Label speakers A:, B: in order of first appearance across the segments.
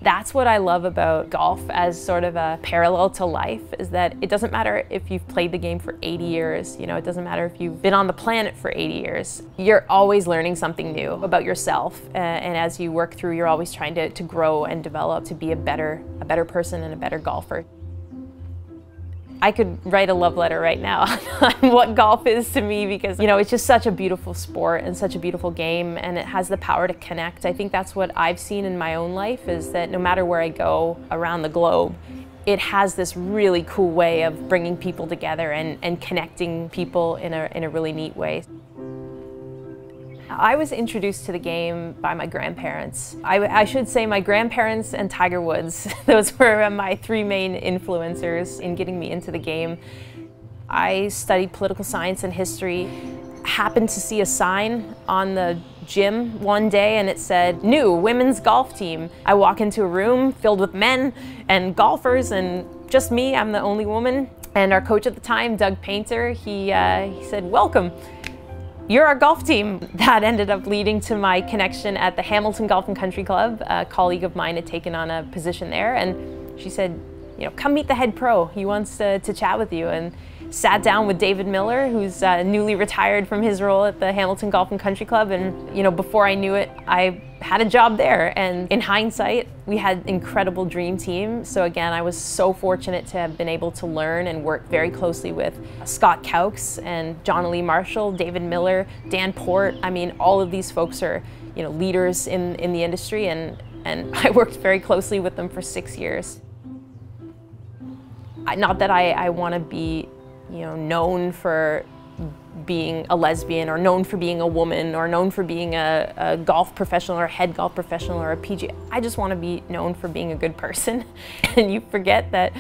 A: That's what I love about golf as sort of a parallel to life, is that it doesn't matter if you've played the game for 80 years, it doesn't matter if you've been on the planet for 80 years. You're always learning something new about yourself, and as you work through, you're always trying to grow and develop to be a better person and a better golfer. I could write a love letter right now on what golf is to me, because it's just such a beautiful sport and such a beautiful game, and it has the power to connect. I think that's what I've seen in my own life, is that no matter where I go around the globe, it has this really cool way of bringing people together and connecting people in a really neat way. I was introduced to the game by my grandparents. I should say my grandparents and Tiger Woods. Those were my three main influencers in getting me into the game. I studied political science and history, happened to see a sign on the gym one day and it said, "New women's golf team." I walk into a room filled with men and golfers and just me, I'm the only woman. And our coach at the time, Doug Painter, he said, "Welcome. You're our golf team." That ended up leading to my connection at the Hamilton Golf and Country Club. A colleague of mine had taken on a position there, and she said, "Come meet the head pro. He wants to chat with you." And sat down with David Miller, who's newly retired from his role at the Hamilton Golf and Country Club, and before I knew it, I had a job there. And in hindsight, we had an incredible dream team. So again, I was so fortunate to have been able to learn and work very closely with Scott Cowkes and John Lee Marshall, David Miller, Dan Port. I mean, all of these folks are leaders in the industry, and I worked very closely with them for 6 years. Not that I want to be known for being a lesbian, or known for being a woman, or known for being a golf professional or a head golf professional or a PGA. I just want to be known for being a good person. And you forget that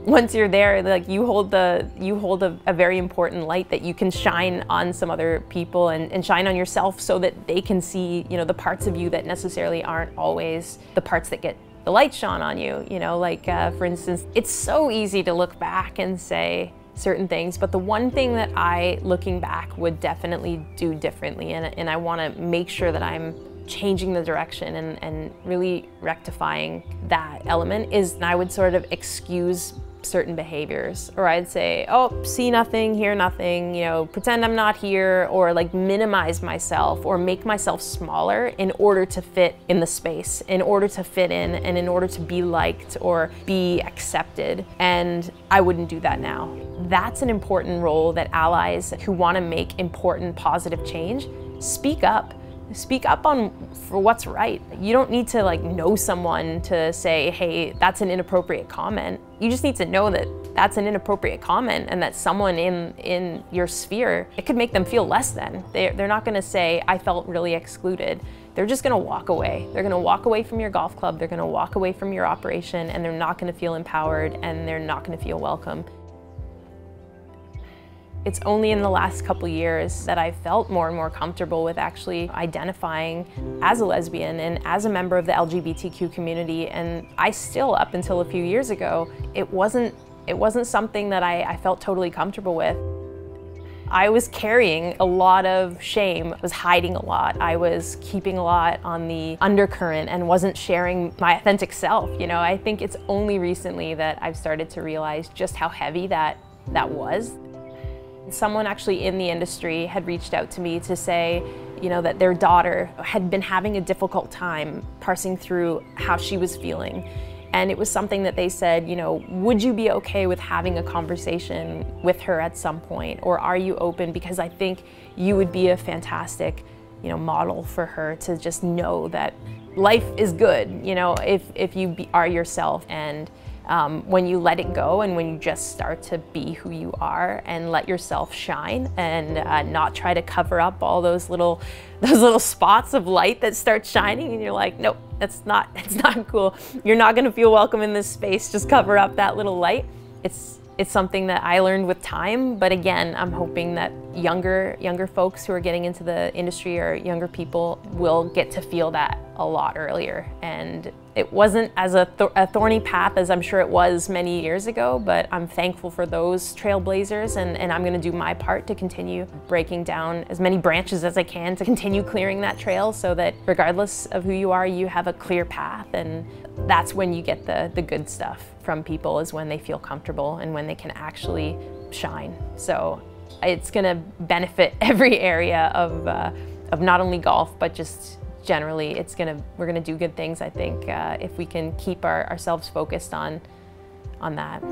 A: once you're there, like you hold a very important light that you can shine on some other people and shine on yourself, so that they can see the parts of you that necessarily aren't always the parts that get the light shone on you. For instance, it's so easy to look back and say certain things, but the one thing that I, looking back, would definitely do differently, and I want to make sure that I'm changing the direction and really rectifying that element, is I would sort of excuse certain behaviors, or I'd say, "Oh, see nothing, hear nothing," pretend I'm not here, or like minimize myself or make myself smaller in order to fit in the space, in order to fit in, and in order to be liked or be accepted. And I wouldn't do that now. That's an important role that allies who want to make important positive change speak up. Speak up for what's right. You don't need to know someone to say, "Hey, that's an inappropriate comment." You just need to know that that's an inappropriate comment, and that someone in your sphere, it could make them feel less than. They're not going to say, "I felt really excluded." They're just going to walk away. They're going to walk away from your golf club. They're going to walk away from your operation, and they're not going to feel empowered, and they're not going to feel welcome. It's only in the last couple years that I've felt more and more comfortable with actually identifying as a lesbian and as a member of the LGBTQ community. And I still, up until a few years ago, it wasn't something that I felt totally comfortable with. I was carrying a lot of shame. I was hiding a lot. I was keeping a lot on the undercurrent and wasn't sharing my authentic self. I think it's only recently that I've started to realize just how heavy that was. Someone actually in the industry had reached out to me to say, that their daughter had been having a difficult time parsing through how she was feeling. And it was something that they said, "Would you be okay with having a conversation with her at some point? Or are you open? Because I think you would be a fantastic, model for her to just know that life is good, if you are yourself." And when you let it go, and when you just start to be who you are and let yourself shine, and not try to cover up all those little spots of light that start shining, and you're like, "Nope, it's not cool. You're not going to feel welcome in this space. Just cover up that little light." It's something that I learned with time, but again, I'm hoping that younger folks who are getting into the industry, or younger people, will get to feel that a lot earlier. And it wasn't as a thorny path as I'm sure it was many years ago, but I'm thankful for those trailblazers, and I'm gonna do my part to continue breaking down as many branches as I can to continue clearing that trail so that regardless of who you are, you have a clear path. And that's when you get the good stuff from people, is when they feel comfortable and when they can actually shine. So it's gonna benefit every area of not only golf, but just generally, we're gonna do good things, I think, if we can keep ourselves focused on that.